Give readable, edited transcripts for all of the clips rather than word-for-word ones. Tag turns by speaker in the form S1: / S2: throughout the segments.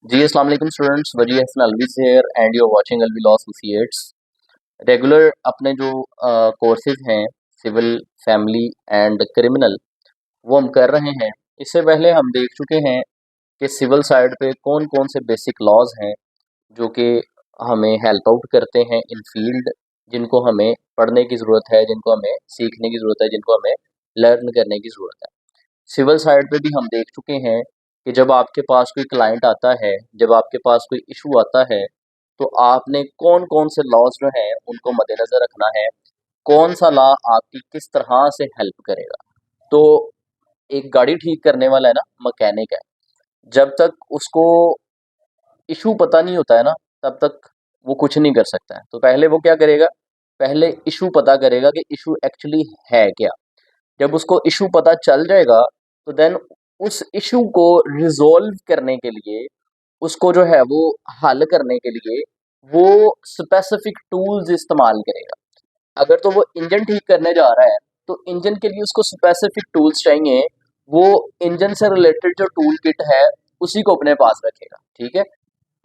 S1: जी अस्सलाम वालेकुम students, Wazi Hasan Alvi here and you are watching Alvi law associates. Regular अपने जो कोर्सेज हैं सिविल, फैमिली एंड क्रिमिनल, वो हम कर रहे हैं। इससे पहले हम देख चुके हैं कि सिविल साइड पे कौन कौन से बेसिक लॉज हैं जो कि हमें हेल्प आउट करते हैं इन फील्ड, जिनको हमें पढ़ने की ज़रूरत है, जिनको हमें सीखने की ज़रूरत है, जिनको हमें लर्न करने की ज़रूरत है। सिविल साइड पे भी हम देख चुके हैं कि जब आपके पास कोई क्लाइंट आता है, जब आपके पास कोई इशू आता है, तो आपने कौन कौन से लॉज जो हैं उनको मद्देनज़र रखना है, कौन सा लॉ आपकी किस तरह से हेल्प करेगा। तो एक गाड़ी ठीक करने वाला है ना, मैकेनिक है, जब तक उसको इशू पता नहीं होता है ना, तब तक वो कुछ नहीं कर सकता है। तो पहले वो क्या करेगा, पहले इशू पता करेगा कि इशू एक्चुअली है क्या। जब उसको इशू पता चल जाएगा, तो देन उस इशू को रिजॉल्व करने के लिए, उसको जो है वो हल करने के लिए वो स्पेसिफिक टूल्स इस्तेमाल करेगा। अगर तो वो इंजन ठीक करने जा रहा है, तो इंजन के लिए उसको स्पेसिफिक टूल्स चाहिए। वो इंजन से रिलेटेड जो टूल किट है उसी को अपने पास रखेगा, ठीक है।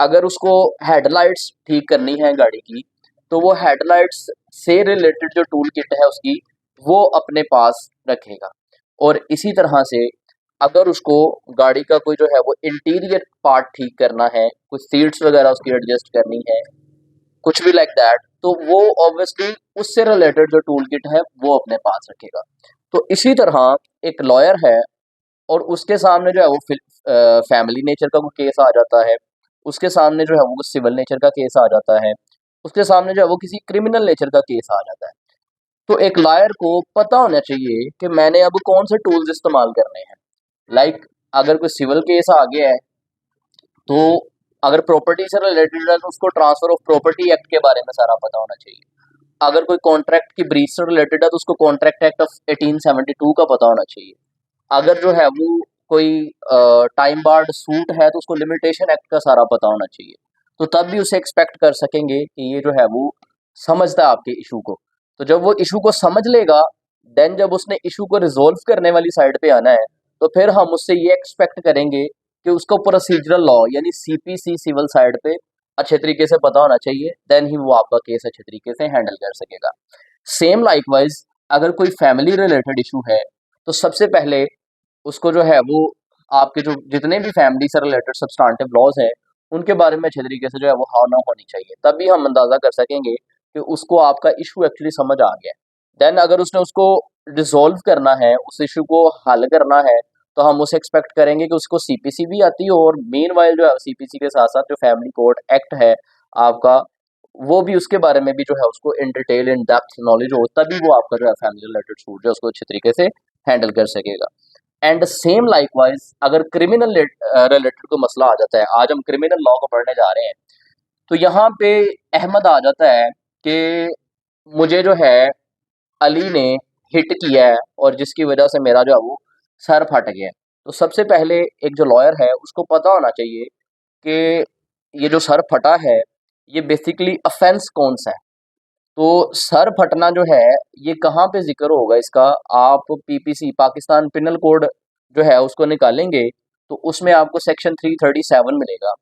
S1: अगर उसको हेडलाइट्स ठीक करनी है गाड़ी की, तो वो हेडलाइट्स से रिलेटेड जो टूल किट है उसकी, वो अपने पास रखेगा। और इसी तरह से अगर उसको गाड़ी का कोई जो है वो इंटीरियर पार्ट ठीक करना है, कुछ सीट्स वगैरह उसकी एडजस्ट करनी है, कुछ भी लाइक दैट, तो वो ऑब्वियसली उससे रिलेटेड जो टूल किट है वो अपने पास रखेगा। तो इसी तरह एक लॉयर है और उसके सामने जो है वो फैमिली नेचर का कोई केस आ जाता है, उसके सामने जो है वो सिविल नेचर का केस आ जाता है, उसके सामने जो है वो किसी क्रिमिनल नेचर का केस आ जाता है। तो एक लॉयर को पता होना चाहिए कि मैंने अब कौन से टूल्स इस्तेमाल करने हैं। लाइक अगर कोई सिविल केस आ गया है, तो अगर प्रॉपर्टी से रिलेटेड है तो उसको ट्रांसफर ऑफ प्रॉपर्टी एक्ट के बारे में सारा पता होना चाहिए। अगर कोई कॉन्ट्रैक्ट की ब्रीच से रिलेटेड है तो उसको कॉन्ट्रैक्ट एक्ट ऑफ 1872 का पता होना चाहिए। अगर जो है वो कोई टाइम बार्ड सूट है तो उसको लिमिटेशन एक्ट का सारा पता होना चाहिए। तो तब भी उसे एक्सपेक्ट कर सकेंगे कि ये जो है वो समझता है आपके इशू को। तो जब वो इशू को समझ लेगा, देन जब उसने इशू को रिजोल्व करने वाली साइड पे आना है, तो फिर हम उससे ये एक्सपेक्ट करेंगे कि उसको प्रोसीजरल लॉ यानी सीपीसी सिविल साइड पे अच्छे तरीके से पता होना चाहिए। देन ही वो आपका केस अच्छे तरीके से हैंडल कर सकेगा। सेम लाइकवाइज अगर कोई फैमिली रिलेटेड इशू है, तो सबसे पहले उसको जो है वो आपके जो जितने भी फैमिली से रिलेटेड सब्सटेंटिव लॉज हैं, उनके बारे में अच्छे तरीके से जो है वो हाँ ना होनी चाहिए। तभी हम अंदाज़ा कर सकेंगे कि उसको आपका इशू एक्चुअली समझ आ गया है। देन अगर उसने उसको रिजॉल्व करना है, उस इशू को हल करना है, तो हम उसे एक्सपेक्ट करेंगे कि उसको सीपीसी भी आती हो, और मेन वाइल जो है सीपीसी के साथ साथ जो फैमिली कोर्ट एक्ट है आपका, वो भी उसके बारे में भी जो है उसको in detail in depth knowledge हो, तभी वो आपका जो है फैमिली रिलेटेड सूट जो है उसको अच्छे तरीके से हैंडल कर सकेगा। एंड सेम लाइकवाइज अगर क्रिमिनल रिलेटेड कोई मसला आ जाता है, आज हम क्रिमिनल लॉ को पढ़ने जा रहे हैं, तो यहाँ पे अहमद आ जाता है कि मुझे जो है अली ने हिट किया है और जिसकी वजह से मेरा जो है वो सर फट गया है। तो सबसे पहले एक जो लॉयर है उसको पता होना चाहिए कि ये जो सर फटा है, ये बेसिकली अफेंस कौन सा है। तो सर फटना जो है ये कहाँ पे जिक्र होगा इसका, आप पीपीसी पाकिस्तान पिनल कोड जो है उसको निकालेंगे, तो उसमें आपको सेक्शन 337 मिलेगा।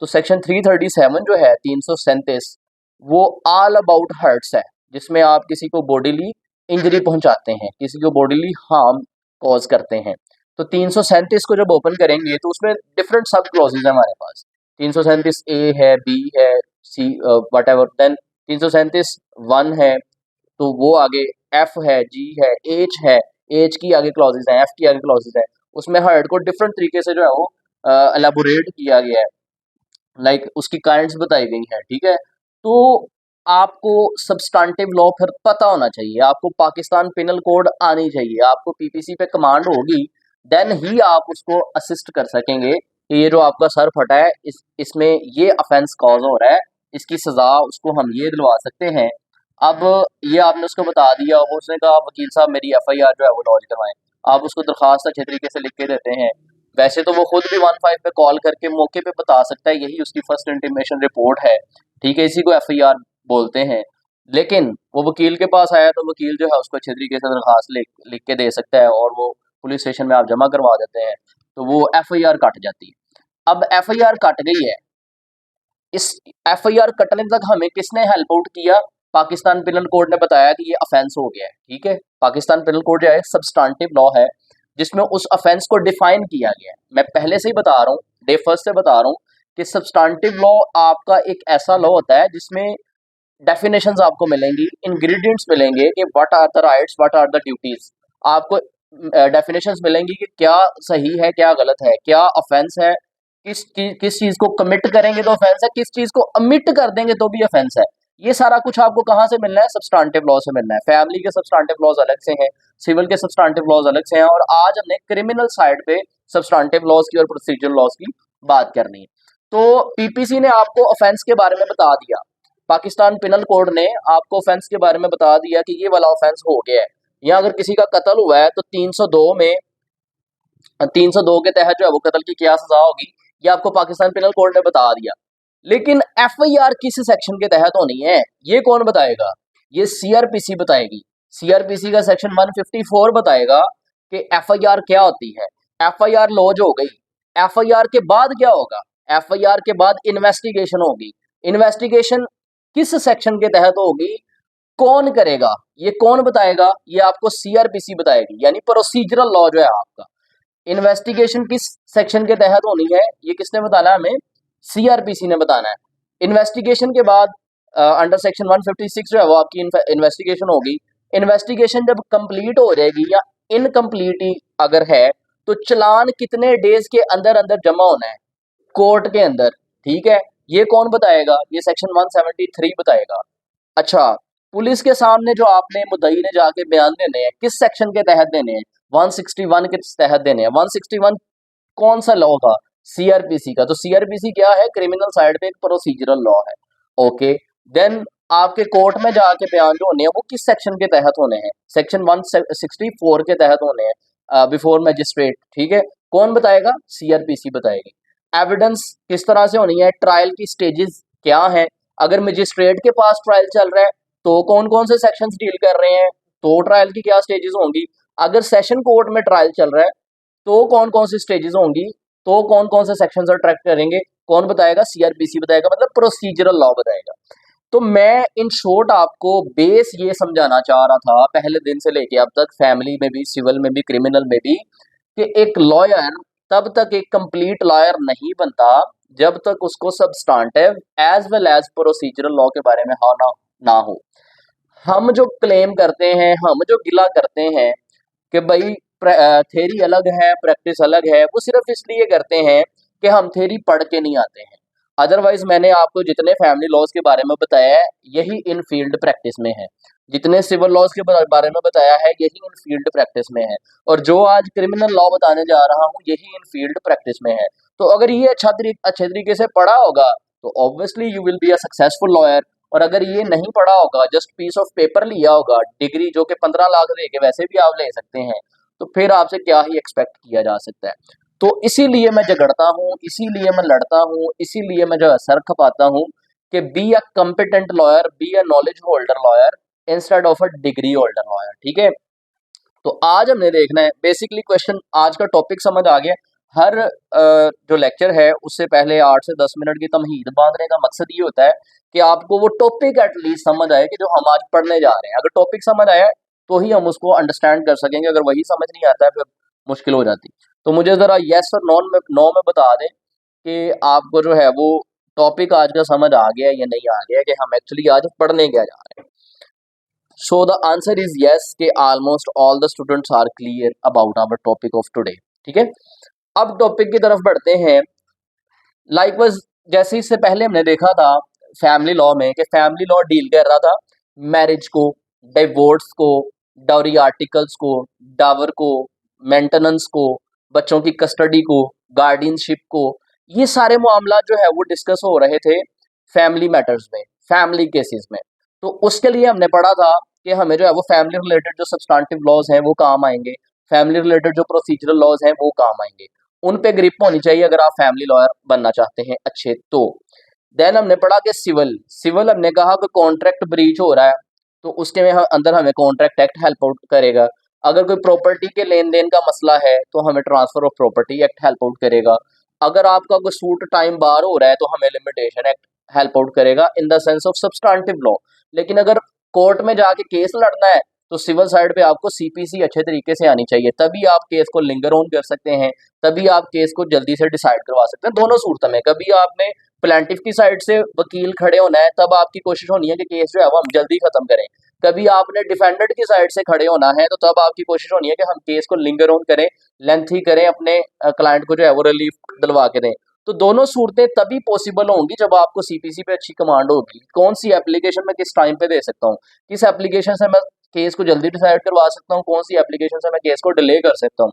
S1: तो सेक्शन 337 जो है 337, वो ऑल अबाउट हर्ट्स है, जिसमें आप किसी को बॉडीली इंजरी पहुंचाते हैं, किसी को बॉडीली हार्म कॉज करते हैं। तो 337 को जब ओपन करेंगे तो उसमें डिफरेंट सब क्लॉजेज है हमारे पास। 337 ए है, बी है, सी, वट एवर। देन 337 वन है, तो वो आगे एफ है, जी है, एच है, एच की आगे क्लॉजेज हैं, एफ की आगे क्लॉजेज हैं। उसमें हर्ड को डिफरेंट तरीके से जो है वो एलेबोरेट किया गया है, लाइक उसकी काइंड्स बताई गई हैं, ठीक है। तो आपको सब्सटेंटिव लॉ फिर पता होना चाहिए, आपको पाकिस्तान पिनल कोड आनी चाहिए, आपको पीपीसी पे कमांड होगी, देन ही आप उसको असिस्ट कर सकेंगे कि ये जो आपका सर फटा है, इसमें ये अफेंस कॉज हो रहा है, इसकी सजा उसको हम ये दिलवा सकते हैं। अब ये आपने उसको बता दिया, वो उसने कहा वकील साहब मेरी एफआईआर जो है वो लॉन्च करवाएं। आप उसको दरखास्त अच्छे तरीके से लिख के देते हैं। वैसे तो वो खुद भी 15 पे कॉल करके मौके पे बता सकता है, यही उसकी फर्स्ट इंटीमेशन रिपोर्ट है, ठीक है, इसी को एफआईआर बोलते हैं। लेकिन वो वकील के पास आया तो वकील जो है उसको अच्छे तरीके से दरखास्त लिख लिख के दे सकता है और वो पुलिस स्टेशन में आप जमा करवा देते हैं, तो वो एफआईआर कट जाती है। अब एफआईआर कट गई है, इस एफआईआर कटने तक हमें किसने हेल्प आउट किया? पाकिस्तान पिनल कोड ने बताया कि ये ऑफेंस हो गया है, ठीक है। पाकिस्तान पिनल कोड जो है सब्सटेंटिव लॉ है, जिसमें उस ऑफेंस को डिफाइन किया गया है। मैं पहले से ही बता रहा हूँ, डे फर्स्ट से बता रहा हूँ कि सब्सटेंटिव लॉ आपका एक ऐसा लॉ होता है जिसमें डेफिनेशंस आपको मिलेंगी, इंग्रेडिएंट्स मिलेंगे कि what are the rights, what are the duties. आपको डेफिनेशंस मिलेंगी कि क्या सही है, क्या गलत है, क्या ऑफेंस है, किस चीज को कमिट करेंगे तो ऑफेंस है, किस चीज को अमिट कर देंगे तो भी ऑफेंस है। ये सारा कुछ आपको कहाँ से मिलना है? सब्सटेंटिव लॉ से मिलना है। फैमिली के सब्सटेंटिव लॉज अलग से हैं, सिविल के सब्सटेंटिव लॉज अलग से हैं, और आज हमने क्रिमिनल साइड पे सब्सटेंटिव लॉज की और प्रोसीजर लॉज की बात करनी है। तो पीपीसी ने आपको ऑफेंस के बारे में बता दिया, पाकिस्तान पिनल कोड ने आपको ऑफेंस के बारे में बता दिया कि ये वाला ऑफेंस हो गया है। या अगर किसी का कत्ल हुआ है तो 302 के तहत जो है वो कत्ल की क्या सजा होगी, ये आपको पाकिस्तान पिनल कोड ने बता दिया। लेकिन एफआईआर किस सेक्शन के तहत होनी है, ये कौन बताएगा? ये सीआरपीसी बताएगी। सीआरपीसी का सेक्शन 154 बताएगा कि एफआईआर क्या होती है। एफआईआर लॉज हो गई, एफआईआर के बाद क्या होगा? एफआईआर के बाद इन्वेस्टिगेशन होगी। इन्वेस्टिगेशन किस सेक्शन के तहत होगी, कौन करेगा, ये कौन बताएगा? ये आपको सीआरपीसी बताएगी, यानी प्रोसीजरल लॉ जो है आपका। इन्वेस्टिगेशन किस सेक्शन के तहत होनी है, ये किसने बताना है हमें? सीआरपीसी ने बताना है। इन्वेस्टिगेशन के बाद अंडर सेक्शन 156 जो है वो आपकी इन्वेस्टिगेशन होगी। इन्वेस्टिगेशन जब कंप्लीट हो जाएगी या इनकम्प्लीट ही अगर है तो चालान कितने डेज के अंदर अंदर जमा होना है? कोर्ट के अंदर, ठीक है। ये कौन बताएगा? ये सेक्शन 173 बताएगा। अच्छा, पुलिस के सामने जो आपने मुद्दई ने जाके बयान देने हैं, किस सेक्शन के तहत देने हैं? 161 के तहत देने हैं। 161 कौन सा लॉ का? सीआरपीसी का। तो सीआरपीसी क्या है? क्रिमिनल साइड पे एक प्रोसीजरल लॉ है। ओके, देन आपके कोर्ट में जाके बयान जो होने हैं वो किस सेक्शन के तहत होने हैं? सेक्शन 164 के तहत होने हैं, बिफोर मजिस्ट्रेट, ठीक है। कौन बताएगा? सीआरपीसी बताएगी। एविडेंस किस तरह से होनी है? ट्रायल की स्टेजेस क्या है? अगर मजिस्ट्रेट के पास ट्रायल चल रहा है तो कौन कौन से सेक्शंस डील कर रहे हैं, तो ट्रायल की क्या स्टेजेस होंगी। अगर सेशन कोर्ट में ट्रायल चल रहा है तो कौन कौन सी स्टेजेस होंगी, तो कौन कौन से सेक्शंस अट्रैक्ट करेंगे, कौन बताएगा? सीआरपीसी बताएगा, मतलब प्रोसीजरल लॉ बताएगा। तो मैं इन शॉर्ट आपको बेस ये समझाना चाह रहा था पहले दिन से लेके अब तक, फैमिली में भी, सिविल में भी, क्रिमिनल में भी, कि एक लॉयर तब तक एक कंप्लीट लॉयर नहीं बनता जब तक उसको substantive as well as procedural law के बारे में ना हो। हम जो क्लेम करते हैं, हम जो गिला करते हैं कि भाई थेरी अलग है, प्रैक्टिस अलग है, वो सिर्फ इसलिए करते हैं कि हम थेरी पढ़ के नहीं आते हैं। अदरवाइज मैंने आपको जितने फैमिली लॉज के बारे में बताया है यही इन फील्ड प्रैक्टिस में है, जितने सिविल लॉज के बारे में बताया है यही इन फील्ड प्रैक्टिस में है, और जो आज क्रिमिनल लॉ बताने जा रहा हूँ यही इन फील्ड प्रैक्टिस में है। तो अगर ये अच्छे तरीके से पढ़ा होगा तो obviously you will be a successful lawyer, और अगर ये नहीं पढ़ा होगा, जस्ट पीस ऑफ पेपर लिया होगा, डिग्री जो कि 15 लाख दे के वैसे भी आप ले सकते हैं, तो फिर आपसे क्या ही एक्सपेक्ट किया जा सकता है। तो इसीलिए मैं झगड़ता हूँ, इसीलिए मैं लड़ता हूँ, इसीलिए मैं जो है सर खपाता हूँ कि be a competent lawyer, be a knowledge holder lawyer instead of a degree holder lawyer, ठीक है। तो आज हमने देखना है बेसिकली क्वेश्चन, आज का टॉपिक समझ आ गया। हर जो लेक्चर है उससे पहले 8 से 10 मिनट की तमहीद बांधने का मकसद ये होता है कि आपको वो टॉपिक एटलीस्ट समझ आए कि जो हम आज पढ़ने जा रहे हैं। अगर टॉपिक समझ आया तो ही हम उसको अंडरस्टैंड कर सकेंगे, अगर वही समझ नहीं आता है फिर मुश्किल हो जाती। तो मुझे ज़रा येस और नो में बता दें कि आपको जो है वो टॉपिक आज का समझ आ गया या नहीं आ गया, कि हम एक्चुअली आज पढ़ने क्या जा रहे हैं। So the answer is yes कि almost all the students are clear about our topic of today, ठीक है। अब टॉपिक की तरफ बढ़ते हैं। लाइकवाइज जैसे इससे पहले हमने देखा था फैमिली लॉ में कि फैमिली लॉ डील कर रहा था मैरिज को, डिवोर्स को, डाउरी आर्टिकल्स को, डावर को, मेंटेनेंस को, बच्चों की कस्टडी को, गार्डियनशिप को, ये सारे मामला जो है वो डिस्कस हो रहे थे फैमिली मैटर्स में, फैमिली केसेस में। तो उसके लिए हमने पढ़ा था कि हमें जो है वो फैमिली रिलेटेड जो सब्सटेंटिव लॉज हैं वो काम आएंगे, फैमिली रिलेटेड जो प्रोसीजरल लॉज हैं वो काम आएंगे, उन पे ग्रिप होनी चाहिए अगर आप फैमिली लॉयर बनना चाहते हैं अच्छे तो। देन हमने पढ़ा कि सिविल, सिविल हमने कहा कि कॉन्ट्रैक्ट ब्रीच हो रहा है तो उसके में अंदर हमें कॉन्ट्रैक्ट एक्ट हेल्प आउट करेगा। अगर कोई प्रॉपर्टी के लेन देन का मसला है तो हमें transfer of property act help out करेगा। अगर आपका कोई सूट टाइम बार हो रहा है तो हमें लिमिटेशन एक्ट हेल्प आउट करेगा in the sense of substantive law. लेकिन अगर कोर्ट में जाके केस लड़ना है तो सिविल साइड पे आपको सीपीसी अच्छे तरीके से आनी चाहिए, तभी आप केस को लिंगर ऑन कर सकते हैं, तभी आप केस को जल्दी से डिसाइड करवा सकते हैं। दोनों सूरतों में कभी आपने प्लेंटिफ की साइड से वकील खड़े होना है, तब आपकी कोशिश होनी है कि केस जो है वो हम जल्दी खत्म करें। कभी आपने डिफेंडेंट की साइड से खड़े होना है, तो तब आपकी कोशिश होनी है कि हम केस को लिंगर ऑन करें, लेंथी करें, अपने क्लाइंट को जो है वो रिलीफ दिलवा के दें। तो दोनों सूरतें तभी पॉसिबल होंगी जब आपको सीपीसी पे अच्छी कमांड होगी। कौन सी एप्लीकेशन में किस टाइम पे दे सकता हूँ, किस एप्लीकेशन से मैं केस को जल्दी डिसाइड करवा सकता हूँ, कौन सी एप्लीकेशन से मैं केस को डिले कर सकता हूँ।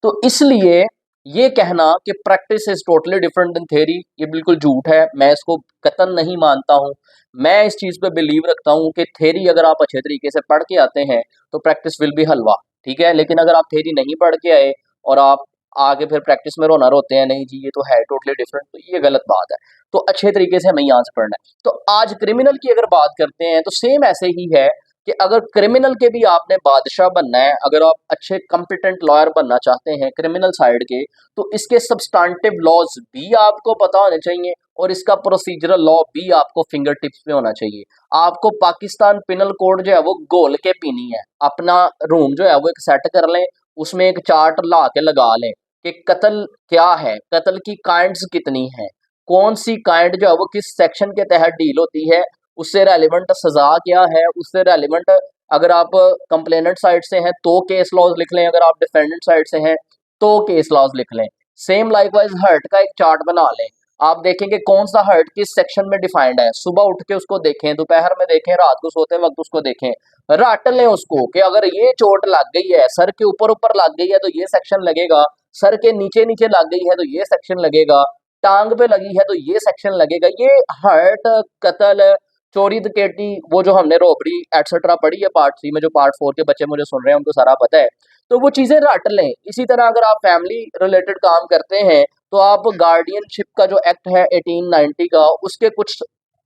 S1: तो इसलिए ये कहना कि practice is totally different than theory, ये बिल्कुल झूठ है। मैं इसको कतन नहीं मानता हूँ। मैं इस चीज पे बिलीव रखता हूँ कि थ्योरी अगर आप अच्छे तरीके से पढ़ के आते हैं तो प्रैक्टिस विल बी हलवा, ठीक है। लेकिन अगर आप थ्योरी नहीं पढ़ के आए और आप आगे फिर प्रैक्टिस में रोना रोते हैं, नहीं जी ये तो है टोटली डिफरेंट, तो ये गलत बात है। तो अच्छे तरीके से हमें यहाँ से पढ़ना है। तो आज क्रिमिनल की अगर बात करते हैं तो सेम ऐसे ही है कि अगर क्रिमिनल के भी आपने बादशाह बनना है, अगर आप अच्छे कॉम्पिटेंट लॉयर बनना चाहते हैं क्रिमिनल साइड के, तो इसके सब्सटेंटिव लॉज भी आपको पता होने चाहिए और इसका प्रोसीजरल लॉ भी आपको फिंगर टिप्स पे होना चाहिए। आपको पाकिस्तान पिनल कोड जो है वो घोल के पीनी है। अपना रूम जो है वो एक सेट कर लें, उसमें एक चार्ट ला के लगा लें कि कत्ल क्या है, कत्ल की काइंड्स कितनी हैं, कौन सी काइंड जो है वो किस सेक्शन के तहत डील होती है, उससे रेलिवेंट सजा क्या है, उससे रेलिवेंट अगर आप कंप्लेनेंट साइड से हैं तो केस लॉज लिख लें, अगर आप डिफेंडेंट साइड से हैं तो केस लॉज लिख लें। सेम लाइकवाइज हर्ट का एक चार्ट बना लें। आप देखेंगे कौन सा हर्ट किस सेक्शन में डिफाइंड है, सुबह उठ के उसको देखें, दोपहर में देखें, रात को सोते वक्त उसको देखें, रट लें उसको कि अगर ये चोट लग गई है, सर के ऊपर ऊपर लग गई है तो ये सेक्शन लगेगा, सर के नीचे नीचे लग गई है तो ये सेक्शन लगेगा, टांग पे लगी है तो ये सेक्शन लगेगा। ये हर्ट, कत्ल, चोरी डकैती, वो जो हमने रॉबरी एटसेट्रा पढ़ी है पार्ट 3 में, जो पार्ट 4 के बच्चे मुझे सुन रहे हैं उनको सारा पता है, तो वो चीजें रट लें। इसी तरह अगर आप फैमिली रिलेटेड काम करते हैं तो आप गार्डियनशिप का जो एक्ट है 1890 का, उसके कुछ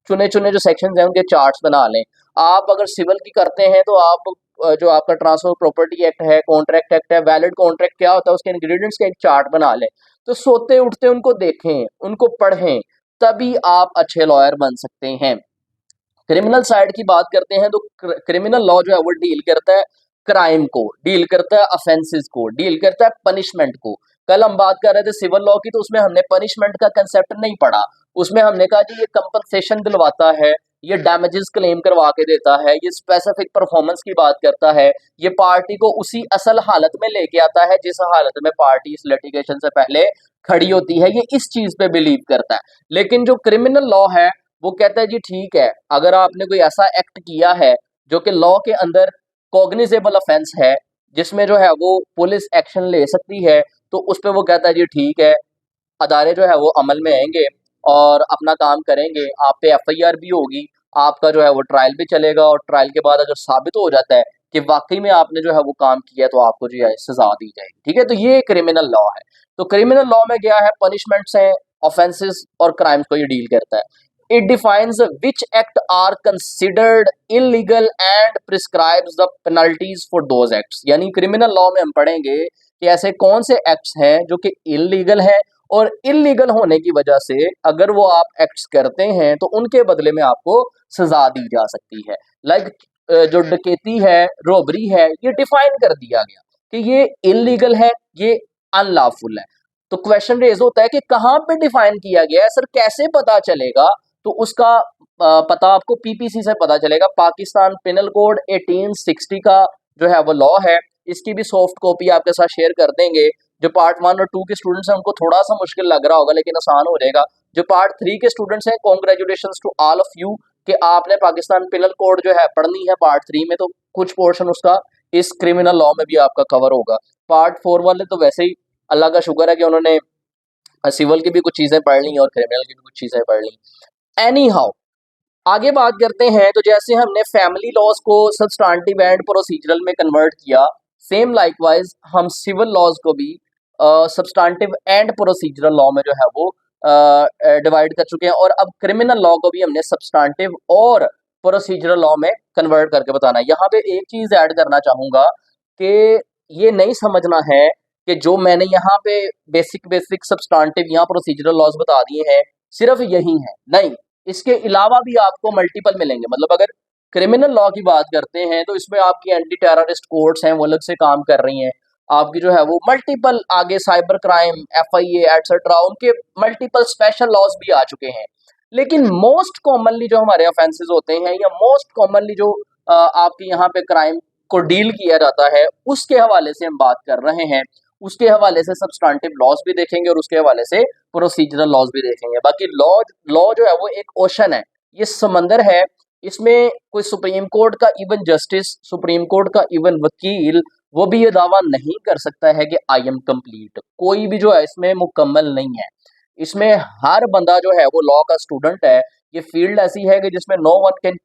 S1: चुने चुने जो सेक्शन हैं उनके चार्ट्स बना लें। आप अगर सिविल की करते हैं तो आप जो आपका ट्रांसफर प्रॉपर्टी एक्ट है, कॉन्ट्रैक्ट एक्ट है, वैलिड कॉन्ट्रैक्ट क्या होता है, उसके इंग्रेडिएंट्स का एक चार्ट बना लें। तो सोते उठते उनको देखें, उनको पढ़ें, तभी आप अच्छे लॉयर बन सकते हैं। क्रिमिनल साइड की बात करते हैं तो क्रिमिनल लॉ जो है वो डील करता है क्राइम को, डील करता है ऑफेंसेस को, डील करता है पनिशमेंट को। कल हम बात कर रहे थे सिविल लॉ की, तो उसमें हमने पनिशमेंट का कंसेप्ट नहीं पढ़ा। उसमें हमने कहा कि ये कंपनसेशन दिलवाता है, ये डैमेजेस क्लेम करवा के देता है, ये स्पेसिफिक परफॉर्मेंस की बात करता है, ये पार्टी को उसी असल हालत में लेके आता है जिस हालत में पार्टी इस लिटिगेशन से पहले खड़ी होती है। ये इस चीज पे बिलीव करता है। लेकिन जो क्रिमिनल लॉ है वो कहता है जी ठीक है, अगर आपने कोई ऐसा एक्ट किया है जो कि लॉ के अंदर कॉग्निजेबल ऑफेंस है, जिसमें जो है वो पुलिस एक्शन ले सकती है, तो उस पे वो कहता है जी ठीक है, अदारे जो है वो अमल में आएंगे और अपना काम करेंगे, आप पे एफआईआर भी होगी, आपका जो है वो ट्रायल भी चलेगा, और ट्रायल के बाद अगर साबित हो जाता है कि वाकई में आपने जो है वो काम किया, तो आपको जो है सजा दी जाएगी। ठीक है, तो ये क्रिमिनल लॉ है। तो क्रिमिनल लॉ में क्या है, पनिशमेंट्स हैं, ऑफेंसेस और क्राइम्स को ये डील करता है। It defines which act are considered illegal and prescribes the penalties for those acts। यानी क्रिमिनल लॉ में हम पढ़ेंगे कि ऐसे कौन से एक्ट्स हैं जो कि इलीगल हैं, और इलीगल होने की वजह से अगर वो आप एक्ट्स करते हैं तो उनके बदले में आपको सजा दी जा सकती है। लाइक जो डकैती है, रॉबरी है, ये डिफाइन कर दिया गया कि ये इलीगल है, ये अनलॉफुल है। तो क्वेश्चन रेज होता है कि कहाँ पे डिफाइन किया गया है सर, कैसे पता चलेगा? तो उसका पता आपको पीपीसी से पता चलेगा। पाकिस्तान पिनल कोड 1860 का जो है वो लॉ है। इसकी भी सॉफ्ट कॉपी आपके साथ शेयर कर देंगे। जो पार्ट 1 और 2 के स्टूडेंट्स हैं उनको थोड़ा सा मुश्किल लग रहा होगा, लेकिन आसान हो जाएगा। जो पार्ट 3 के स्टूडेंट्स हैं, congratulations to all of you कि आपने पाकिस्तान पिनल कोड जो है पढ़नी है पार्ट 3 में, तो कुछ पोर्शन उसका इस क्रिमिनल लॉ में भी आपका कवर होगा। पार्ट 4 वाले तो वैसे ही अल्लाह का शुक्र है कि उन्होंने सिविल की भी कुछ चीजें पढ़ ली और क्रिमिनल की भी कुछ चीजें पढ़ ली। एनी हाउ, आगे बात करते हैं। तो जैसे हमने फैमिली लॉज को सब्सटेंटिव एंड प्रोसीजरल में कन्वर्ट किया, सेम लाइकवाइज हम सिविल लॉज को भी सब्सटेंटिव एंड प्रोसीजरल लॉ में जो है वो डिवाइड कर चुके हैं, और अब क्रिमिनल लॉ को भी हमने सब्सटेंटिव और प्रोसीजरल लॉ में कन्वर्ट करके बताना है। यहाँ पे एक चीज ऐड करना चाहूंगा कि ये नहीं समझना है कि जो मैंने यहाँ पे बेसिक सब्सटेंटिव यहाँ प्रोसीजरल लॉज बता दिए हैं सिर्फ यही है, नहीं इसके अलावा भी आपको मल्टीपल मिलेंगे। मतलब अगर क्रिमिनल लॉ की बात करते हैं तो इसमें आपकी एंटी टेररिस्ट कोर्ट्स हैं वो अलग से काम कर रही हैं, आपकी जो है वो मल्टीपल आगे साइबर क्राइम FIA एटसेट्रा उनके मल्टीपल स्पेशल लॉज भी आ चुके हैं। लेकिन मोस्ट कॉमनली जो हमारे ऑफेंसेस होते हैं या मोस्ट कॉमनली जो आपके यहाँ पे क्राइम को डील किया जाता है उसके हवाले से हम बात कर रहे हैं। उसके हवाले से सब्सटेंटिव लॉज भी देखेंगे और उसके हवाले से प्रोसीजरल लॉज भी देखेंगे। बाकी लॉ लॉ जो है वो एक ओशन है, ये समंदर है, इसमें कोई सुप्रीम कोर्ट का इवन जस्टिस, सुप्रीम कोर्ट का इवन वकील वो भी ये दावा नहीं कर सकता है कि आई एम कंप्लीट। कोई भी जो है इसमें मुकम्मल नहीं है। इसमें हर बंदा जो है वो लॉ का स्टूडेंट है। ये फील्ड ऐसी है कि जिसमें नो वन कैन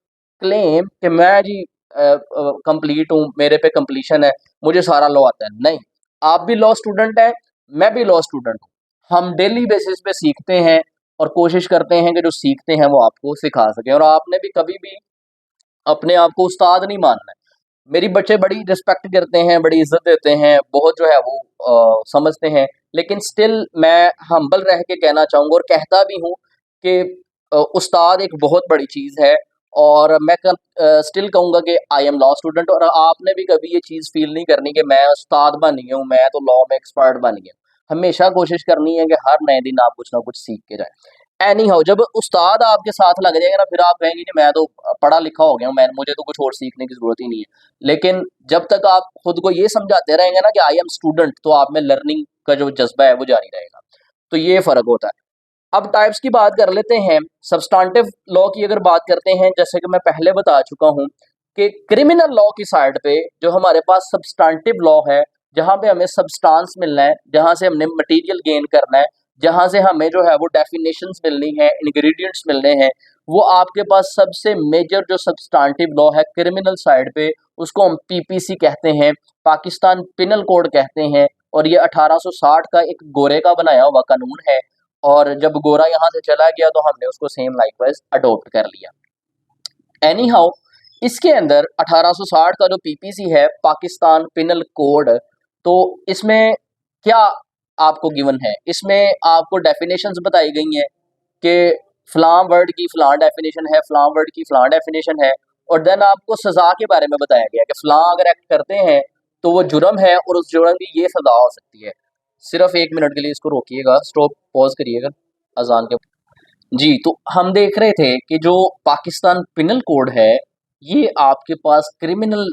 S1: क्लेम कि मैं जी कंप्लीट हूँ, मेरे पे कंप्लीशन है, मुझे सारा लॉ आता है। नहीं, आप भी लॉ स्टूडेंट हैं, मैं भी लॉ स्टूडेंट हूँ। हम डेली बेसिस पे सीखते हैं और कोशिश करते हैं कि जो सीखते हैं वो आपको सिखा सकें। और आपने भी कभी भी अपने आप को उस्ताद नहीं मानना है। मेरी बच्चे बड़ी रिस्पेक्ट करते हैं, बड़ी इज्जत देते हैं, बहुत जो है वो समझते हैं, लेकिन स्टिल मैं हम्बल रह के कहना चाहूँगा और कहता भी हूँ कि उस्ताद एक बहुत बड़ी चीज़ है। और मैं स्टिल कहूँगा कि आई एम लॉ स्टूडेंट। और आपने भी कभी ये चीज़ फील नहीं करनी कि मैं उस्ताद बन गया हूँ, मैं तो लॉ में एक्सपर्ट बन गया हूँ। हमेशा कोशिश करनी है कि हर नए दिन आप कुछ ना कुछ सीख के जाए। एनी हाउ, जब उस्ताद आपके साथ लग जाएगा ना फिर आप कहेंगे कि मैं तो पढ़ा लिखा हो गया हूँ, मैं मुझे तो कुछ और सीखने की जरूरत ही नहीं है। लेकिन जब तक आप खुद को ये समझाते रहेंगे ना कि आई एम स्टूडेंट, तो आप में लर्निंग का जो जज्बा है वो जारी रहेगा। तो ये फर्क होता है। अब टाइप्स की बात कर लेते हैं। सब्सटेंटिव लॉ की अगर बात करते हैं, जैसे कि मैं पहले बता चुका हूँ कि क्रिमिनल लॉ की साइड पे जो हमारे पास सब्सटेंटिव लॉ है, जहाँ पे हमें सब्सटेंस मिलना है, जहाँ से हमने मटेरियल गेन करना है, जहाँ से हमें जो है वो डेफिनेशंस मिलनी है, इंग्रेडिएंट्स मिलने हैं, वो आपके पास सबसे मेजर जो सब्सटेंटिव लॉ है क्रिमिनल साइड पे, उसको हम PPC कहते हैं, पाकिस्तान पिनल कोड कहते हैं। और ये 1860 का एक गोरे का बनाया हुआ कानून है। और जब गोरा यहाँ से चला गया तो हमने उसको सेम लाइकवाइज अडॉप्ट कर लिया। एनी हाउ, इसके अंदर 1860 का जो PPC है, पाकिस्तान पिनल कोड, तो इसमें क्या आपको गिवन है, इसमें आपको डेफिनेशंस बताई गई हैं कि फलां वर्ड की फलां डेफिनेशन है, फलां वर्ड की फलां डेफिनेशन है। और देन आपको सजा के बारे में बताया गया कि फलां अगर एक्ट करते हैं तो वो जुर्म है और उस जुर्म की ये सजा हो सकती है। सिर्फ 1 मिनट के लिए इसको रोकिएगा, स्टॉप पॉज करिएगा अजान के। जी, तो हम देख रहे थे कि जो पाकिस्तान पिनल कोड है, ये आपके पास क्रिमिनल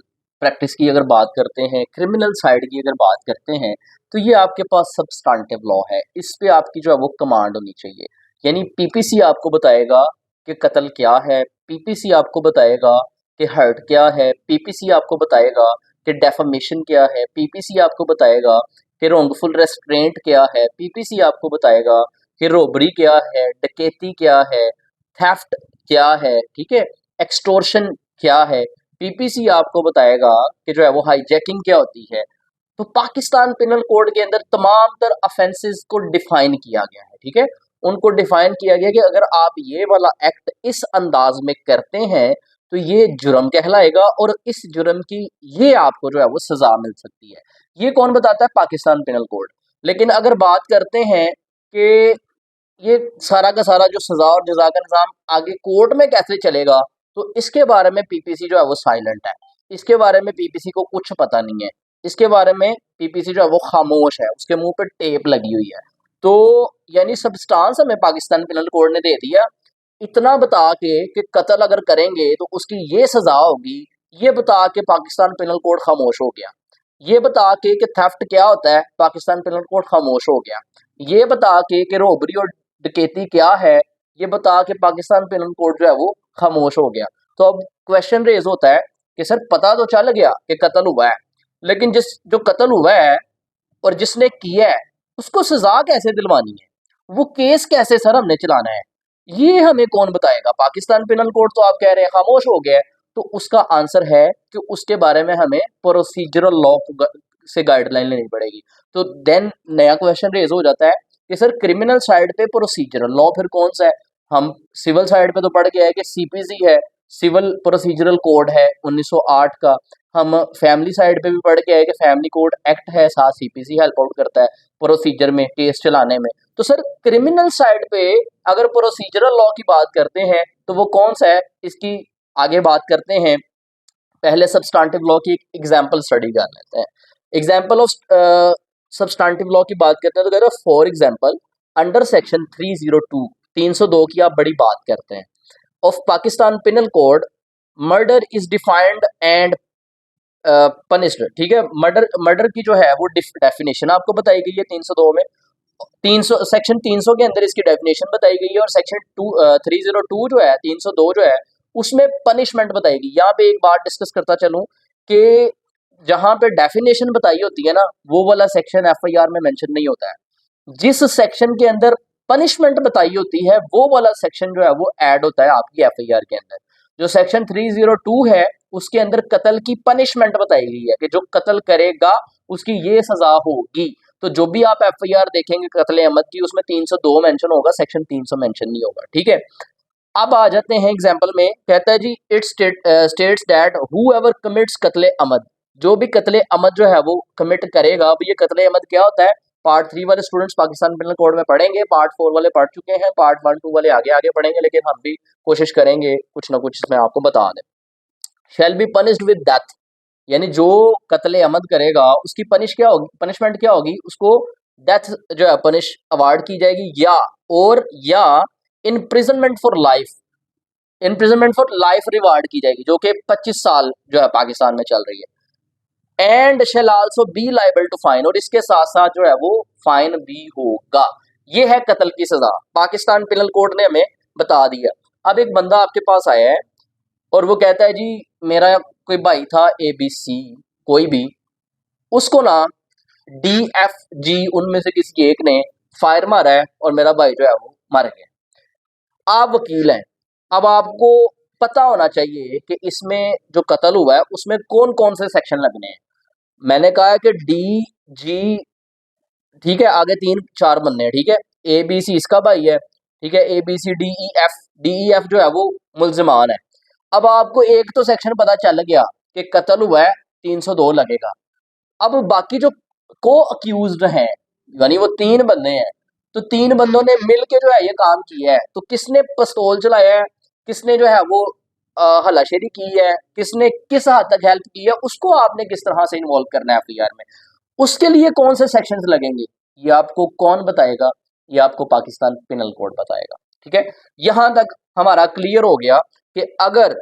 S1: प्रैक्टिस की अगर बात करते हैं, क्रिमिनल साइड की अगर बात करते हैं, तो ये आपके पास सब्सटेंटिव लॉ है। इस पे आपकी जो है वो कमांड होनी चाहिए। यानी PPC आपको बताएगा कि कत्ल क्या है, PPC आपको बताएगा कि हर्ट क्या है, PPC आपको बताएगा कि डेफमेशन क्या है, PPC आपको बताएगा कि रोंगफुल रेस्ट्रेंट क्या है, PPC आपको बताएगा कि रोबरी क्या है, डकैती क्या है, थेफ्ट क्या है, ठीक है, एक्सटोर्शन क्या है। PPC आपको बताएगा कि जो है वो हाईजैकिंग क्या होती है। तो पाकिस्तान पिनल कोड के अंदर तमाम तर ऑफेंसेस को डिफाइन किया गया है, ठीक है, उनको डिफाइन किया गया कि अगर आप ये वाला एक्ट इस अंदाज में करते हैं तो ये जुर्म कहलाएगा और इस जुर्म की ये आपको जो है वो सजा मिल सकती है। ये कौन बताता है? Pakistan penal code. लेकिन अगर बात करते हैं कि ये सारा का सारा जो सजा और जजा का निज़ाम आगे कोर्ट में कैसे चलेगा, तो इसके बारे में PPC जो है वो साइलेंट है। इसके बारे में PPC को कुछ पता नहीं है। इसके बारे में PPC जो है वो खामोश है, उसके मुंह पे टेप लगी हुई है। तो यानी सब्सटेंस हमें पाकिस्तान पिनल कोड ने दे दिया, इतना बता के कि कत्ल अगर करेंगे तो उसकी ये सजा होगी, ये बता के पाकिस्तान पिनल कोड खामोश हो गया। ये बता के कि थेफ्ट क्या होता है, पाकिस्तान पिनल कोड खामोश हो गया। ये बता के कि रोबरी और डकैती क्या है, ये बता के पाकिस्तान पिनल कोड जो है वो खामोश हो गया। तो अब क्वेश्चन रेज होता है कि सर पता तो चल गया कि कत्ल हुआ है, लेकिन जिस जो कत्ल हुआ है और जिसने किया है उसको सजा कैसे दिलवानी है, वो केस कैसे सर हमने चलाना है, ये हमें कौन बताएगा? पाकिस्तान पिनल कोड तो आप कह रहे हैं खामोश हो गया है, तो उसका आंसर है कि उसके बारे में हमें प्रोसीजरल लॉ से गाइडलाइन लेनी पड़ेगी। तो देन नया क्वेश्चन रेज हो जाता है कि सर क्रिमिनल साइड पे प्रोसीजरल लॉ फिर कौन सा है? हम सिविल साइड पे तो पढ़ के आए कि CPC है, सिविल प्रोसीजरल कोड है 1908 का। हम फैमिली साइड पे भी पढ़ के आए कि फैमिली कोड एक्ट है, साथ सीपीसी हेल्प आउट करता है प्रोसीजर में, केस चलाने में। तो सर क्रिमिनल साइड पे अगर प्रोसीजरल लॉ की बात करते हैं तो वो कौन सा है, इसकी आगे बात करते हैं। पहले सब्सटेंटिव लॉ की एक एग्जांपल स्टडी कर लेते हैं। एग्जांपल ऑफ सब्सटेंटिव लॉ की बात करते हैं तो कह रहे हैं फॉर एग्जांपल अंडर सेक्शन 302 302 की आप बड़ी बात करते हैं of Pakistan penal code, murder is defined and punished. ठीक है, मर्डर मर्डर की जो है वो डेफिनेशन आपको बताई गई है 302 में। 300 सेक्शन 300 के अंदर इसकी डेफिनेशन बताई गई है, और सेक्शन 302 जो है 302 जो है उसमें पनिशमेंट बताई गई। यहाँ पे एक बात डिस्कस करता चलूं कि जहां पे डेफिनेशन बताई होती है ना, वो वाला सेक्शन एफआईआर में मेंशन नहीं होता है। जिस सेक्शन के अंदर पनिशमेंट बताई होती है वो वाला सेक्शन जो है वो ऐड होता है आपकी एफआईआर के अंदर। जो सेक्शन 302 है उसके अंदर कत्ल की पनिशमेंट बताई गई है कि जो कत्ल करेगा उसकी ये सजा होगी। तो जो भी आप एफआईआर देखेंगे कत्ले अहमद की, उसमें 302 मेंशन होगा, सेक्शन 300 मेंशन नहीं होगा। ठीक है, अब आ जाते हैं एग्जाम्पल में। कहता है जी it states that whoever commits कत्ले अहमद, जो भी कत्ले अहमद जो है वो कमिट करेगा। अब ये कत्ले अहमद क्या होता है, पार्ट 3 वाले स्टूडेंट्स पाकिस्तान पिनल कोड में पढ़ेंगे, पार्ट 4 वाले पढ़ चुके हैं, पार्ट 1 2 वाले आगे आगे पढ़ेंगे, लेकिन हम भी कोशिश करेंगे कुछ ना कुछ इसमें आपको बता दें। Shall be punished with death, यानी जो कत्ले अहमद करेगा उसकी पनिशमेंट क्या होगी, उसको डेथ जो है पनिश अवार्ड की जाएगी, या इम्प्रिजनमेंट फॉर लाइफ रिवार्ड की जाएगी, जो कि 25 साल जो है पाकिस्तान में चल रही है। And shall also be liable to fine, और इसके साथ साथ जो है वो फाइन भी होगा। ये है कत्ल की सजा, पाकिस्तान पिनल कोड ने हमें बता दिया। अब एक बंदा आपके पास आया है और वो कहता है जी मेरा कोई भाई था ABC कोई भी, उसको ना DFG उनमें से किसी एक ने फायर मारा है और मेरा भाई जो है वो मर गया। आप वकील हैं, अब आपको पता होना चाहिए कि इसमें जो कत्ल हुआ है उसमें कौन कौन से सेक्शन लगने हैं। मैंने कहा है कि DG, ठीक है, आगे 3 4 बनने हैं। ठीक है, ABC इसका भाई है, ठीक है, ABCDEF जो है वो मुल्जिमान है। अब आपको एक तो सेक्शन पता चल गया कि कत्ल हुआ है, 302 लगेगा। अब बाकी जो को अक्यूज्ड हैं, यानी वो 3 बंदे हैं, तो 3 बंदों ने मिल के जो है ये काम किया है। तो किसने पिस्तौल चलाया है, किसने जो है वो हलाशेरी की है, किसने किस हद तक हेल्प की है, उसको आपने किस तरह से इन्वॉल्व करना है एफआईआर में, उसके लिए कौन से सेक्शंस लगेंगे, ये आपको कौन बताएगा, ये आपको पाकिस्तान पिनल कोड बताएगा। ठीक है, यहां तक हमारा क्लियर हो गया कि अगर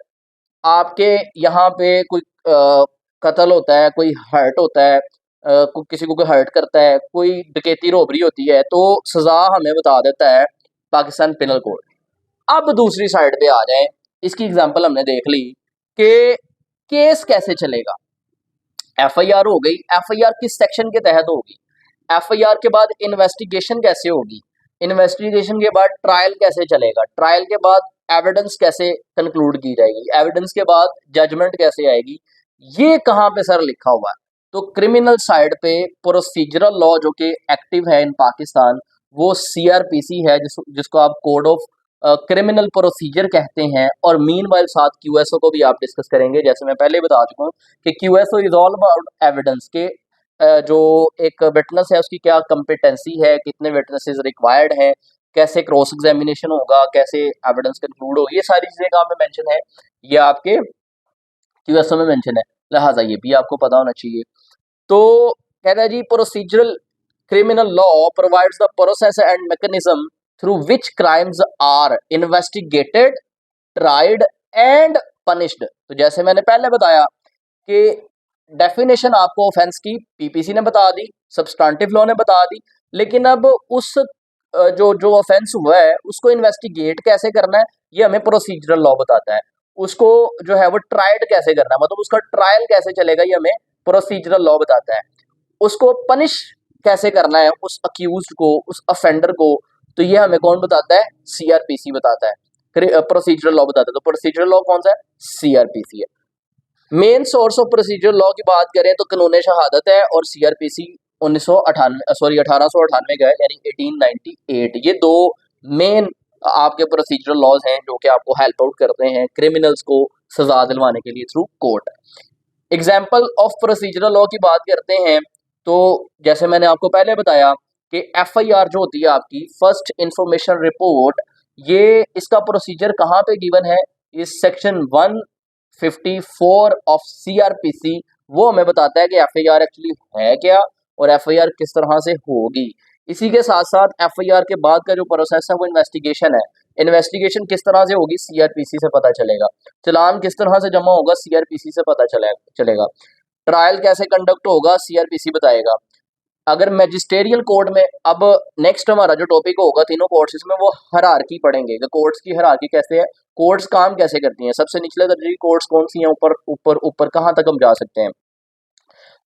S1: आपके यहाँ पे कोई कत्ल होता है, कोई हर्ट होता है, किसी को कोई हर्ट करता है, कोई डकैती रोबरी होती है, तो सजा हमें बता देता है पाकिस्तान पिनल कोड। अब दूसरी साइड पे आ जाए, इसकी एग्जांपल हमने देख ली कि केस कैसे चलेगा। एफआईआर हो गई, एफआईआर किस सेक्शन के तहत होगी, एफआईआर के बाद इन्वेस्टिगेशन कैसे होगी, इन्वेस्टिगेशन के बाद ट्रायल कैसे चलेगा, ट्रायल के बाद एविडेंस कैसे कंक्लूड की जाएगी, एविडेंस के बाद जजमेंट कैसे आएगी, ये कहाँ पे सर लिखा हुआ है। तो क्रिमिनल साइड पे प्रोसीजरल लॉ जो कि एक्टिव है इन पाकिस्तान, वो सीआरपीसी है, जिसको आप कोड ऑफ क्रिमिनल प्रोसीजर कहते हैं। और मीनवाइल साथ क्यूएसओ को भी आप डिस्कस करेंगे। जैसे मैं पहले बता चुका हूँ कि क्यूएसओ इज ऑल अबाउट एविडेंस के, जो एक विटनेस है उसकी क्या कम्पिटेंसी है, कितने विटनेसेस रिक्वायर्ड हैं, कैसे क्रॉस एग्जामिनेशन होगा, कैसे एविडेंस कंक्लूड होगी, ये सारी चीजें काम में मेंशन है, ये आपके क्यूएसओ में मेंशन है, लिहाजा ये भी आपको पता होना चाहिए। तो कहता है जी procedural criminal law provides the process and mechanism through which crimes are investigated, tried and punished. तो जैसे मैंने पहले बताया कि डेफिनेशन आपको ऑफेंस की पीपीसी ने बता दी, सब्सटेंटिव लॉ ने बता दी, लेकिन अब उस जो जो ऑफेंस हुआ है उसको इन्वेस्टिगेट कैसे करना है ये हमें प्रोसीजरल लॉ बताता है। उसको जो है वो ट्राइड कैसे करना है, मतलब उसका ट्रायल कैसे चलेगा, ये हमें प्रोसीजरल लॉ बताता है। उसको पनिश कैसे करना है उस अक्यूज्ड को, उस अफेंडर को, तो ये हमें कौन बताता है, सीआरपीसी बताता है, प्रोसीजरल लॉ बताता है। तो प्रोसीजरल लॉ कौन सा है, सीआरपीसी है। Main source of procedure law की बात करें तो कानून शहादत है, और सीआरपीसी 1898 का है, यानी 1898। ये दो मेन आपके प्रोसीजरल लॉज हैं जो कि आपको हेल्प आउट करते हैं क्रिमिनल्स को सजा दिलवाने के लिए through court. Example of procedural law की बात करते हैं तो जैसे मैंने आपको पहले बताया कि एफआईआर जो होती है आपकी फर्स्ट इंफॉर्मेशन रिपोर्ट, ये इसका प्रोसीजर कहाँ पे गिवन है, इस सेक्शन 154 ऑफ सीआरपीसी। वो हमें बताता है कि एफआईआर एक्चुअली है क्या और एफआईआर किस तरह से होगी। इसी के साथ साथ एफआईआर के बाद का जो प्रोसेस है वो इन्वेस्टिगेशन है। इन्वेस्टिगेशन किस तरह से होगी, सीआरपीसी से पता चलेगा। चालान किस तरह से जमा होगा, सीआरपीसी से पता चलेगा। ट्रायल कैसे कंडक्ट होगा, सीआरपीसी बताएगा। अगर मैजिस्टेरियल कोर्ट में, अब नेक्स्ट हमारा जो टॉपिक होगा तीनों कोर्ट्स में, वो हायरार्की पढ़ेंगे कि कोर्ट्स की हायरार्की कैसे है, कोर्ट्स काम कैसे करती हैं, सबसे निचले दर्जे की कोर्ट्स कौन सी हैं, ऊपर ऊपर ऊपर कहाँ तक हम जा सकते हैं।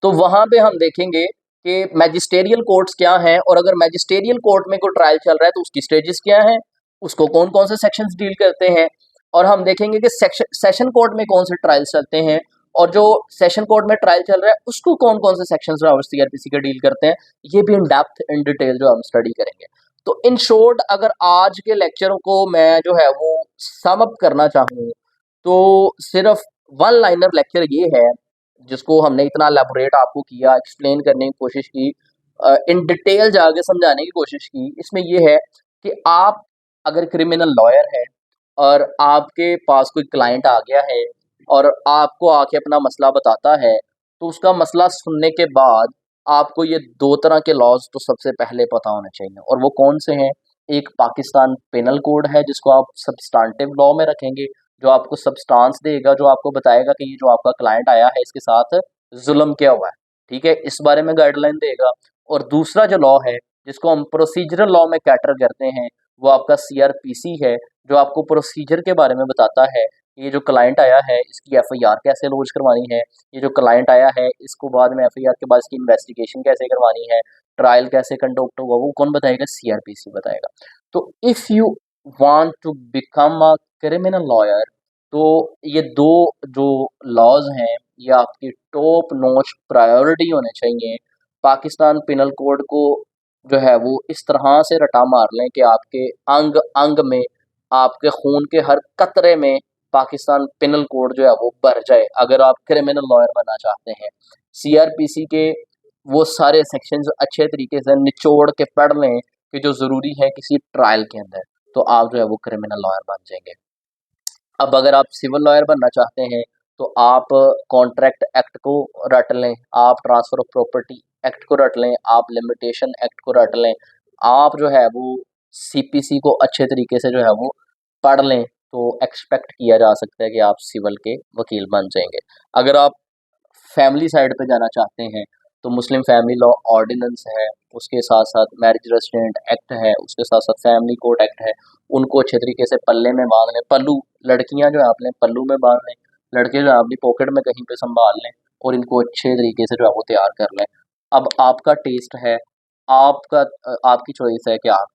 S1: तो वहां पे हम देखेंगे कि मैजिस्टेरियल कोर्ट्स क्या हैं, और अगर मैजिस्टेरियल कोर्ट में कोई ट्रायल चल रहा है तो उसकी स्टेजेस क्या हैं, उसको कौन कौन से सेक्शंस डील करते हैं। और हम देखेंगे कि सेशन कोर्ट में कौन से ट्रायल्स चलते हैं, और जो सेशन कोर्ट में ट्रायल चल रहा है उसको कौन कौन से सेक्शंस सीआरपीसी के डील करते हैं। ये भी इन डेप्थ इन डिटेल जो हम स्टडी करेंगे। तो इन शॉर्ट अगर आज के लेक्चर को मैं जो है वो सम अप करना चाहूँ तो सिर्फ वन लाइनर लेक्चर ये है, जिसको हमने इतना एलेबोरेट आपको किया, एक्सप्लेन करने की कोशिश की, इन डिटेल जाके समझाने की कोशिश की। इसमें ये है कि आप अगर क्रिमिनल लॉयर हैं और आपके पास कोई क्लाइंट आ गया है और आपको आके अपना मसला बताता है, तो उसका मसला सुनने के बाद आपको ये दो तरह के लॉज तो सबसे पहले पता होने चाहिए, और वो कौन से हैं। एक पाकिस्तान पेनल कोड है जिसको आप सब्सटेंटिव लॉ में रखेंगे, जो आपको सब्सटेंस देगा, जो आपको बताएगा कि ये जो आपका क्लाइंट आया है इसके साथ जुल्म क्या हुआ है, ठीक है, इस बारे में गाइडलाइन देगा। और दूसरा जो लॉ है जिसको हम प्रोसीजरल लॉ में कैटर करते हैं, वो आपका सीआरपीसी है, जो आपको प्रोसीजर के बारे में बताता है। ये जो क्लाइंट आया है इसकी एफआईआर कैसे लॉन्च करवानी है, ये जो क्लाइंट आया है इसको बाद में एफआईआर के बाद इसकी इन्वेस्टिगेशन कैसे करवानी है, ट्रायल कैसे कंडक्ट होगा, वो कौन बताएगा, सीआरपीसी बताएगा। तो if you want to become a criminal lawyer, तो ये दो जो लॉज हैं ये आपकी टॉप नॉच प्रायोरिटी होने चाहिए। पाकिस्तान पिनल कोड को जो है वो इस तरह से रटा मार लें कि आपके अंग अंग में, आपके खून के हर कतरे में पाकिस्तान पिनल कोड जो है वो भर जाए, अगर आप क्रिमिनल लॉयर बनना चाहते हैं। सीआरपीसी के वो सारे सेक्शंस अच्छे तरीके से निचोड़ के पढ़ लें कि जो ज़रूरी है किसी ट्रायल के अंदर, तो आप जो है वो क्रिमिनल लॉयर बन जाएंगे। अब अगर आप सिविल लॉयर बनना चाहते हैं तो आप कॉन्ट्रैक्ट एक्ट को रट लें, आप ट्रांसफ़र ऑफ प्रॉपर्टी एक्ट को रट लें, आप लिमिटेशन एक्ट को रट लें, आप जो है वो सीपीसी को अच्छे तरीके से जो है वो पढ़ लें, तो एक्सपेक्ट किया जा सकता है कि आप सिविल के वकील बन जाएंगे। अगर आप फैमिली साइड पे जाना चाहते हैं तो मुस्लिम फैमिली लॉ ऑर्डिनेंस है, उसके साथ साथ मैरिज रेजिडेंट एक्ट है, उसके साथ साथ फैमिली कोर्ट एक्ट है, उनको अच्छे तरीके से पल्ले में बांध लें। पल्लू, लड़कियां जो है अपने पल्लू में बांध लें, लड़के जो है अपनी पॉकेट में कहीं पे संभाल लें, और इनको अच्छे तरीके से जो है वो तैयार कर लें। अब आपका टेस्ट है, आपका आपकी चॉइस है कि आप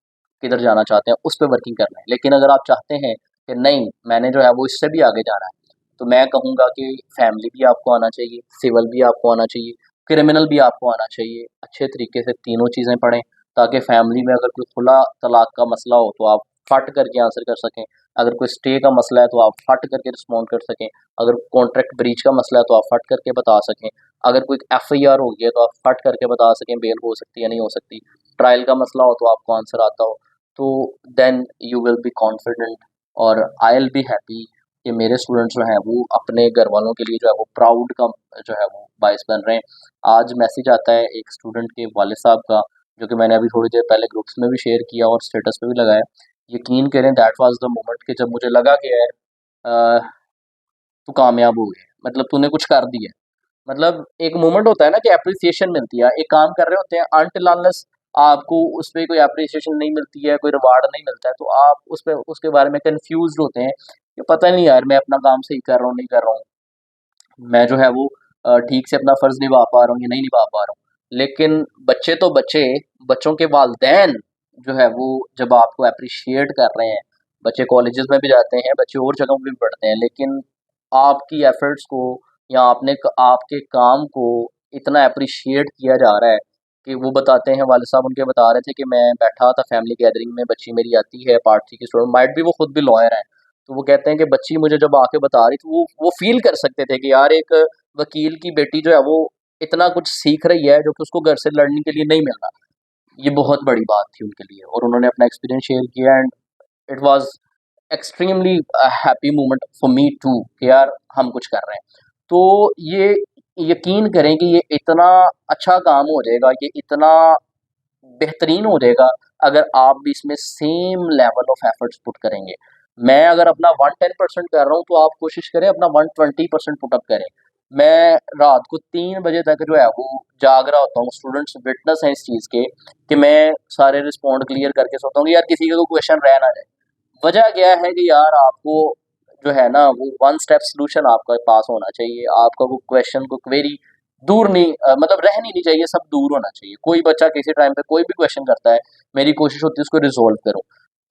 S1: किधर जाना चाहते हैं, उस पर वर्किंग करना है। लेकिन अगर आप चाहते हैं कि नहीं मैंने जो है वो इससे भी आगे जाना है, तो मैं कहूँगा कि फैमिली भी आपको आना चाहिए, सिविल भी आपको आना चाहिए, क्रिमिनल भी आपको आना चाहिए। अच्छे तरीके से तीनों चीज़ें पढ़ें ताकि फैमिली में अगर कोई खुला तलाक का मसला हो तो आप फट करके आंसर कर सकें, अगर कोई स्टे का मसला है तो आप फट करके रिस्पॉन्ड कर सकें, अगर कॉन्ट्रैक्ट ब्रीच का मसला है तो आप फट करके बता सकें, अगर कोई एफआईआर हो गई है तो आप फट करके बता सकें बेल हो सकती है या नहीं हो सकती, ट्रायल का मसला हो तो आपको आंसर आता हो, तो then you will be confident, और आई विल बी हैप्पी कि मेरे स्टूडेंट्स जो हैं वो अपने घर वालों के लिए जो है वो प्राउड का जो है वो बायस बन रहे हैं। आज मैसेज आता है एक स्टूडेंट के वालिद साहब का, जो कि मैंने अभी थोड़ी देर पहले ग्रुप्स में भी शेयर किया और स्टेटस पे भी लगाया। यकीन करें दैट वाज द मोमेंट कि जब मुझे लगा कि यार तू कामयाब हो गया, मतलब तूने कुछ कर दिया। मतलब एक मोमेंट होता है ना कि एप्रिसिएशन मिलती है, एक काम कर रहे होते हैं अनटिल अनलेस आपको उस पे कोई एप्रिसिएशन नहीं मिलती है, कोई रिवार्ड नहीं मिलता है, तो आप उस पे उसके बारे में कंफ्यूज्ड होते हैं कि पता नहीं यार मैं अपना काम सही कर रहा हूँ नहीं कर रहा हूँ, मैं जो है वो ठीक से अपना फ़र्ज़ निभा पा रहा हूँ या नहीं निभा पा रहा हूँ। लेकिन बच्चे तो बच्चे, बच्चों के वालिदैन जो है वो जब आपको एप्रिशिएट कर रहे हैं, बच्चे कॉलेजेस में भी जाते हैं, बच्चे और जगहों पे भी पढ़ते हैं, लेकिन आपकी एफ़र्ट्स को या आपके काम को इतना एप्रिशिएट किया जा रहा है कि वो बताते हैं, वालिद साहब उनके बता रहे थे कि मैं बैठा था फैमिली गैदरिंग में, बच्ची मेरी आती है पार्ट 3 की स्टूडेंट, माइट भी वो खुद भी लॉयर हैं। तो वो कहते हैं कि बच्ची मुझे जब आके बता रही थी, वो फ़ील कर सकते थे कि यार एक वकील की बेटी जो है वो इतना कुछ सीख रही है जो कि उसको घर से लड़ने के लिए नहीं मिल रहा। ये बहुत बड़ी बात थी उनके लिए और उन्होंने अपना एक्सपीरियंस शेयर किया and it was extremely happy moment for me too कि यार हम कुछ कर रहे हैं। तो ये यकीन करें कि ये इतना अच्छा काम हो जाएगा, ये इतना बेहतरीन हो जाएगा अगर आप भी इसमें same level of efforts put करेंगे। मैं अगर अपना 110% कर रहा हूँ तो आप कोशिश करें अपना 120% पुट अप करें। मैं रात को 3 बजे तक जो है वो जाग रहा होता हूँ, स्टूडेंट्स विटनेस हैं इस चीज़ के कि मैं सारे रिस्पॉन्ड क्लियर करके सोता हूँ कि यार किसी का कोई क्वेश्चन रह ना जाए। वजह क्या है कि यार आपको जो है ना वो वन स्टेप सॉल्यूशन आपका पास होना चाहिए। आपका वो क्वेश्चन को क्वेरी दूर नहीं मतलब रहनी नहीं चाहिए, सब दूर होना चाहिए। कोई बच्चा किसी टाइम पे कोई भी क्वेश्चन करता है, मेरी कोशिश होती है उसको रिजॉल्व करूँ।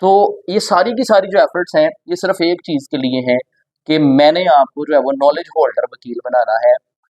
S1: तो ये सारी की सारी जो एफर्ट्स हैं ये सिर्फ एक चीज़ के लिए हैं कि मैंने आपको जो है वो नॉलेज होल्डर वकील बनाना है,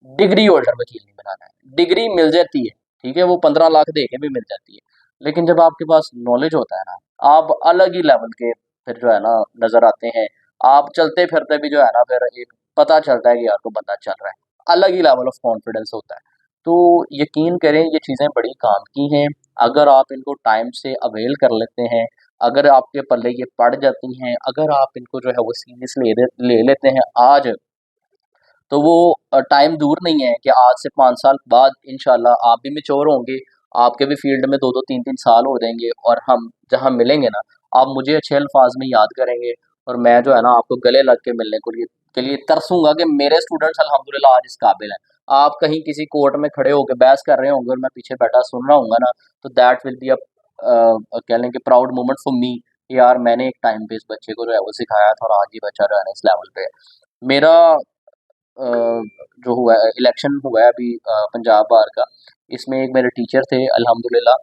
S1: डिग्री होल्डर वकील नहीं बनाना है। डिग्री मिल जाती है, ठीक है, वो 15 लाख दे के भी मिल जाती है, लेकिन जब आपके पास नॉलेज होता है ना, आप अलग ही लेवल के फिर जो है ना नज़र आते हैं। आप चलते फिरते भी जो है ना फिर एक पता चलता है कि यार को बंदा चल रहा है, अलग ही लेवल ऑफ कॉन्फिडेंस होता है। तो यकीन करें ये चीज़ें बड़ी काम की हैं, अगर आप इनको टाइम से अवेल कर लेते हैं, अगर आपके पल्ले ये पड़ जाती हैं, अगर आप इनको जो है वो सीरियस ले लेते हैं आज, तो वो टाइम दूर नहीं है कि आज से 5 साल बाद इंशाल्लाह आप भी मैच्योर होंगे, आपके भी फ़ील्ड में 2-2 3-3 साल हो जाएँगे और हम जहाँ मिलेंगे ना, आप मुझे अच्छे अल्फ़ाज़ में याद करेंगे और मैं जो है ना आपको गले लग के मिलने के लिए तरसूँगा कि मेरे स्टूडेंट्स अल्हम्दुलिल्लाह आज इस काबिल हैं। आप कहीं किसी कोर्ट में खड़े होके बहस कर रहे होंगे और मैं पीछे बैठा सुन रहा होऊँगा ना, तो दैट विल बी कह लें कि प्राउड मोमेंट फॉर मी कि यार मैंने एक टाइम पे इस बच्चे को जो है वो सिखाया था और आज ये बच्चा जो है ना इस लेवल पे है। मेरा अ, जो हुआ है इलेक्शन हुआ है अभी पंजाब बार का, इसमें एक मेरे टीचर थे अल्हम्दुलिल्लाह,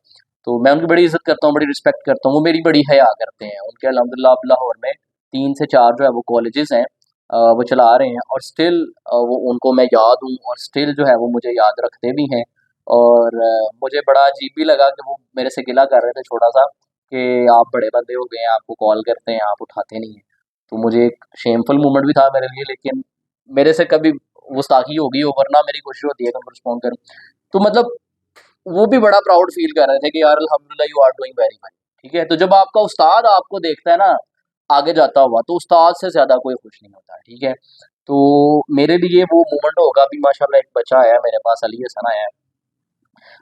S1: तो मैं उनकी बड़ी इज़्ज़त करता हूँ, बड़ी रिस्पेक्ट करता हूँ, वो मेरी बड़ी हया करते हैं। उनके अल्हम्दुलिल्लाह अब लाहौर में 3 से 4 जो है वो कॉलेजेस हैं, वो चला रहे हैं और स्टिल वो उनको मैं याद हूँ और स्टिल जो है वो मुझे याद रखते भी हैं। और मुझे बड़ा अजीब भी लगा कि वो मेरे से गिला कर रहे थे छोटा-सा कि आप बड़े बंदे हो गए हैं, आपको कॉल करते हैं, आप उठाते नहीं हैं। तो मुझे एक शेमफुल मोमेंट भी था मेरे लिए, लेकिन मेरे से कभी गुस्ताखी होगी हो, वरना मेरी कोशिश होती है कि मैं रिस्पॉन्ड करूँ। तो मतलब वो भी बड़ा प्राउड फ़ील कर रहे थे कि यार अल्हम्दुलिल्लाह you are doing very well, ठीक है? तो जब आपका उस्ताद आपको देखता है ना, आगे जाता हुआ, तो उस्ताद से ज़्यादा कोई खुश नहीं होता है, ठीक है? तो मेरे लिए वो मोमेंट होगा। अभी माशाल्लाह एक बच्चा आया है मेरे पास, अली हसन आया है।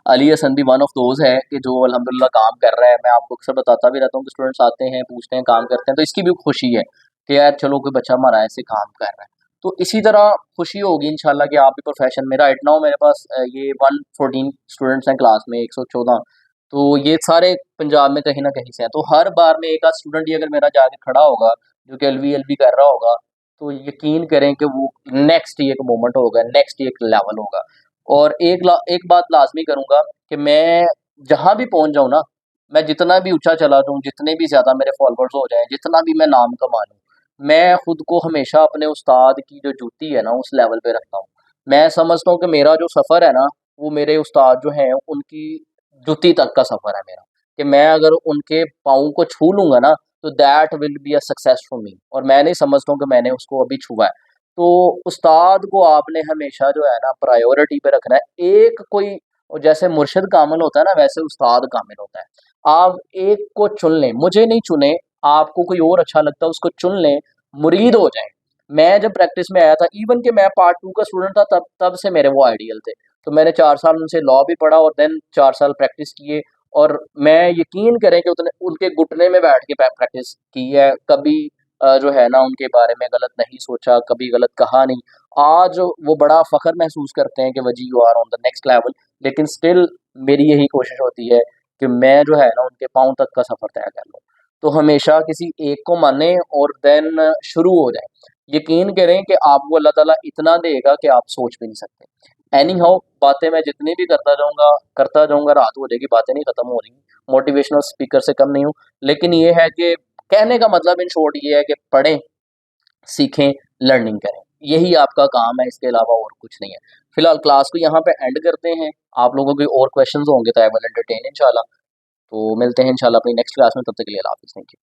S1: अली हसन भी वन ऑफ दोज़ है कि जो अल्हम्दुलिल्लाह काम कर रहा है। मैं आपको अक्सर बताता भी रहता हूँ कि स्टूडेंट्स आते हैं, पूछते हैं, काम करते हैं, तो इसकी भी खुशी है कि यार चलो कोई बच्चा हमारा ऐसे काम कर रहा है। तो इसी तरह खुशी होगी इंशाल्लाह कि आप भी प्रोफ़ेशन में राइट नाउ मेरे पास ये 114 स्टूडेंट्स हैं क्लास में, 114। तो ये सारे पंजाब में कहीं न कहीं से हैं। तो हर बार में एक आध स्टूडेंट ही अगर मेरा जाके खड़ा होगा, जो कि एलवी-एलबी कर रहा होगा, तो यकीन करें कि वो नेक्स्ट ही एक मोमेंट होगा, नेक्स्ट ही एक लेवल होगा। और एक बात लाज़मी करूँगा कि मैं जहाँ भी पहुँच जाऊँ ना, मैं जितना भी ऊँचा चला जाऊँ, जितने भी ज़्यादा मेरे फॉलोअर्स हो जाएँ, जितना भी मैं नाम कमा लूँ, मैं खुद को हमेशा अपने उस्ताद की जो जूती है ना, उस लेवल पे रखता हूँ। मैं समझता हूँ कि मेरा जो सफ़र है ना, वो मेरे उस्ताद जो हैं, उनकी जूती तक का सफ़र है मेरा, कि मैं अगर उनके पाँव को छू लूँगा ना, तो that will be a success for me और मैं नहीं समझता हूँ कि मैंने उसको अभी छुआ है। तो उस्ताद को आपने हमेशा जो है ना प्रायोरिटी पे रखना है। एक कोई जैसे मुर्शिद कामिल होता है ना वैसे उस्ताद कामिल होता है। आप एक को चुन लें, मुझे नहीं चुने, आपको कोई और अच्छा लगता है उसको चुन लें, मुरीद हो जाएँ। मैं जब प्रैक्टिस में आया था इवन कि मैं पार्ट 2 का स्टूडेंट था तब तब से मेरे वो आइडियल थे। तो मैंने 4 साल उनसे लॉ भी पढ़ा और देन 4 साल प्रैक्टिस किए और मैं यकीन करें कि उतने उनके घुटने में बैठ के प्रैक्टिस की है। कभी जो है ना उनके बारे में गलत नहीं सोचा, कभी गलत कहा नहीं। आज वो बड़ा फ़ख्र महसूस करते हैं कि Wazi you are on the next level, लेकिन स्टिल मेरी यही कोशिश होती है कि मैं जो है ना उनके पाँव तक का सफ़र तय कर लूँ। तो हमेशा किसी एक को मानें और देन शुरू हो जाएँ। यकीन करें कि आपको अल्लाह ताला इतना देगा कि आप सोच भी नहीं सकते। एनी हाउ बातें मैं जितनी भी करता जाऊँगा, रात हो जाएगी, बातें नहीं खत्म हो रही। मोटिवेशनल स्पीकर से कम नहीं हूँ, लेकिन ये है कि कहने का मतलब इन शॉर्ट ये है कि पढ़ें, सीखें, लर्निंग करें। यही आपका काम है, इसके अलावा और कुछ नहीं है। फिलहाल क्लास को यहाँ पे एंड करते हैं। आप लोगों के और क्वेश्चंस होंगे तो आई विल एंटरटेन इंशाल्लाह। तो मिलते हैं इंशाल्लाह अपनी नेक्स्ट क्लास में, तब तक के लिए अल्लाह हाफ़िज़। Thank you.